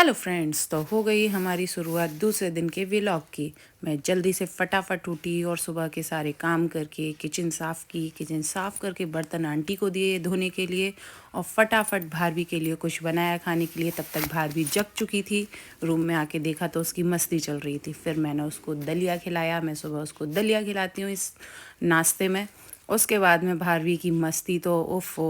Hello friends, तो हो गई हमारी शुरुआत दूसरे दिन के व्लॉग की। मैं जल्दी से फटाफट उठी और सुबह के सारे काम करके किचन साफ़ की। किचन साफ़ करके बर्तन आंटी को दिए धोने के लिए और फटाफट भारवी के लिए कुछ बनाया खाने के लिए। तब तक भारवी जग चुकी थी। रूम में आके देखा तो उसकी मस्ती चल रही थी। फिर मैंने उसको दलिया खिलाया। मैं सुबह उसको दलिया खिलाती हूँ इस नाश्ते में। उसके बाद में भारवी की मस्ती तो उफ़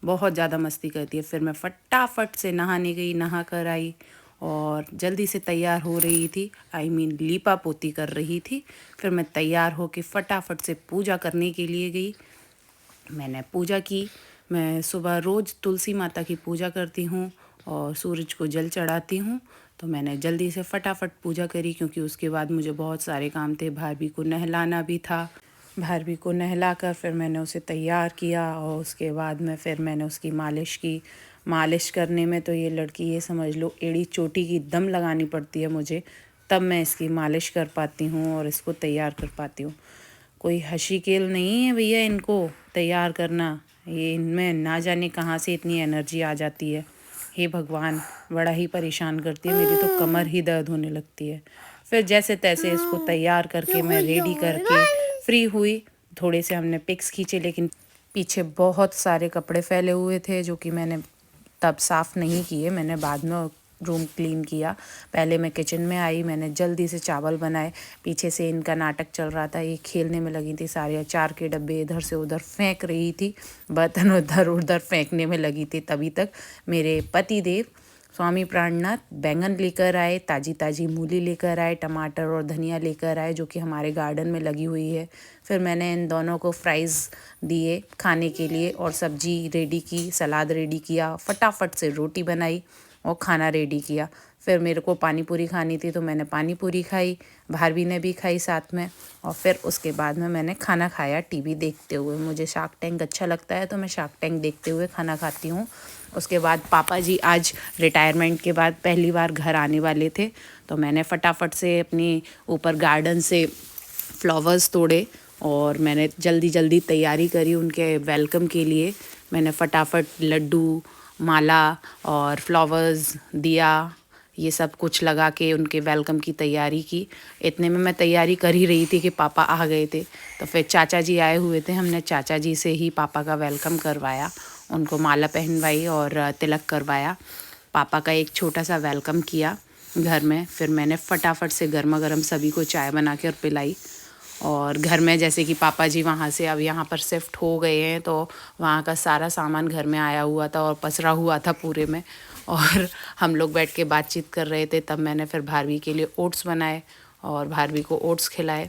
बहुत ज़्यादा मस्ती करती है। फिर मैं फटाफट से नहाने गई, नहा कर आई और जल्दी से तैयार हो रही थी। लीपा पोती कर रही थी। फिर मैं तैयार होके फटाफट से पूजा करने के लिए गई। मैंने पूजा की। मैं सुबह रोज़ तुलसी माता की पूजा करती हूँ और सूरज को जल चढ़ाती हूँ। तो मैंने जल्दी से फटाफट पूजा करी क्योंकि उसके बाद मुझे बहुत सारे काम थे। भारवी को नहलाना भी था। भारवी को नहलाकर फिर मैंने उसे तैयार किया और उसके बाद में फिर मैंने उसकी मालिश की। मालिश करने में तो ये लड़की ये समझ लो एड़ी चोटी की दम लगानी पड़ती है मुझे, तब मैं इसकी मालिश कर पाती हूँ और इसको तैयार कर पाती हूँ। कोई हँसी खेल नहीं है भैया इनको तैयार करना। ये इनमें ना जाने कहाँ से इतनी एनर्जी आ जाती है। हे भगवान, बड़ा ही परेशान करती है। मेरी तो कमर ही दर्द होने लगती है। फिर जैसे तैसे इसको तैयार करके मैं रेडी करके फ्री हुई। थोड़े से हमने पिक्स खींचे, लेकिन पीछे बहुत सारे कपड़े फैले हुए थे जो कि मैंने तब साफ़ नहीं किए। मैंने बाद में रूम क्लीन किया। पहले मैं किचन में आई। मैंने जल्दी से चावल बनाए। पीछे से इनका नाटक चल रहा था। ये खेलने में लगी थी। सारे अचार के डब्बे इधर से उधर फेंक रही थी। बर्तन उधर उधर फेंकने में लगी थी। तभी तक मेरे पति देव स्वामी प्राणनाथ बैंगन लेकर आए, ताज़ी ताज़ी मूली लेकर आए, टमाटर और धनिया लेकर आए जो कि हमारे गार्डन में लगी हुई है। फिर मैंने इन दोनों को फ्राइज़ दिए खाने के लिए और सब्जी रेडी की, सलाद रेडी किया, फटाफट से रोटी बनाई और खाना रेडी किया। फिर मेरे को पानी पूरी खानी थी तो मैंने पानी पूरी खाई। भारवी ने भी खाई साथ में। और फिर उसके बाद में मैंने खाना खाया टीवी देखते हुए। मुझे शार्क टैंक अच्छा लगता है तो मैं शार्क टैंक देखते हुए खाना खाती हूँ। उसके बाद पापा जी आज रिटायरमेंट के बाद पहली बार घर आने वाले थे तो मैंने फटाफट से अपनी ऊपर गार्डन से फ्लावर्स तोड़े और मैंने जल्दी जल्दी तैयारी करी उनके वेलकम के लिए। मैंने फटाफट लड्डू, माला और फ्लावर्स, दिया, ये सब कुछ लगा के उनके वेलकम की तैयारी की। इतने में मैं तैयारी कर ही रही थी कि पापा आ गए थे। तो फिर चाचा जी आए हुए थे। हमने चाचा जी से ही पापा का वेलकम करवाया, उनको माला पहनवाई और तिलक करवाया। पापा का एक छोटा सा वेलकम किया घर में। फिर मैंने फटाफट से गर्मा गर्म सभी को चाय बना के और पिलाई। और घर में जैसे कि पापा जी वहाँ से अब यहाँ पर शिफ्ट हो गए हैं तो वहाँ का सारा सामान घर में आया हुआ था और पसरा हुआ था पूरे में। और हम लोग बैठ के बातचीत कर रहे थे। तब मैंने फिर भारवी के लिए ओट्स बनाए और भारवी को ओट्स खिलाए।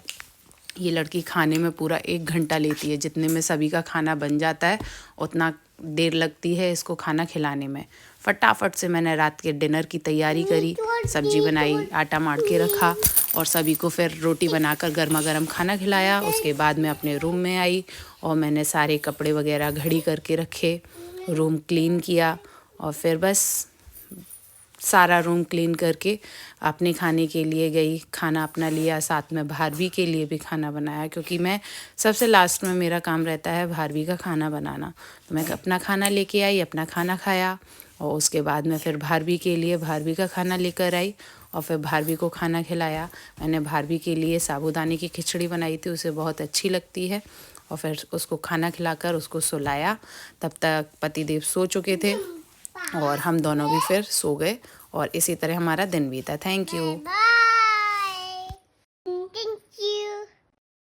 ये लड़की खाने में पूरा 1 घंटा लेती है। जितने में सभी का खाना बन जाता है उतना देर लगती है इसको खाना खिलाने में। फटाफट से मैंने रात के डिनर की तैयारी करी, सब्जी बनाई, आटा मार के रखा और सभी को फिर रोटी बनाकर गर्मा गर्म खाना खिलाया। उसके बाद मैं अपने रूम में आई और मैंने सारे कपड़े वगैरह घड़ी करके रखे, रूम क्लीन किया और फिर बस सारा रूम क्लीन करके अपने खाने के लिए गई। खाना अपना लिया, साथ में भारवी के लिए भी खाना बनाया क्योंकि मैं सबसे लास्ट में मेरा काम रहता है भारवी का खाना बनाना। तो मैं अपना खाना लेके आई, अपना खाना खाया और उसके बाद में फिर भारवी के लिए भारवी का खाना लेकर आई और फिर भारवी को खाना खिलाया। मैंने भारवी के लिए साबूदाने की खिचड़ी बनाई थी, उसे बहुत अच्छी लगती है। और फिर उसको खाना खिलाकर उसको सुलाया। तब तक पतिदेव सो चुके थे और हम दोनों भी फिर सो गए और इसी तरह हमारा दिन बीता। Thank you.